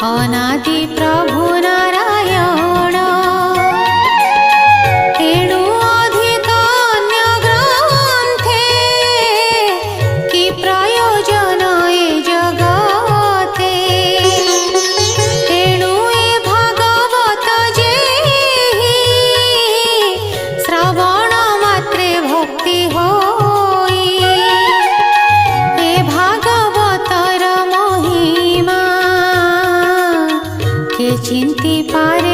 अनादि प्रभु नारायण तेणु अधिक अन्य ग्रंथे कि प्रयोजन ए जगते तेणु ए भागवत जेहि श्रवण मात्रे भक्ति होई ए भागवतर महिमा के चिंती पारे।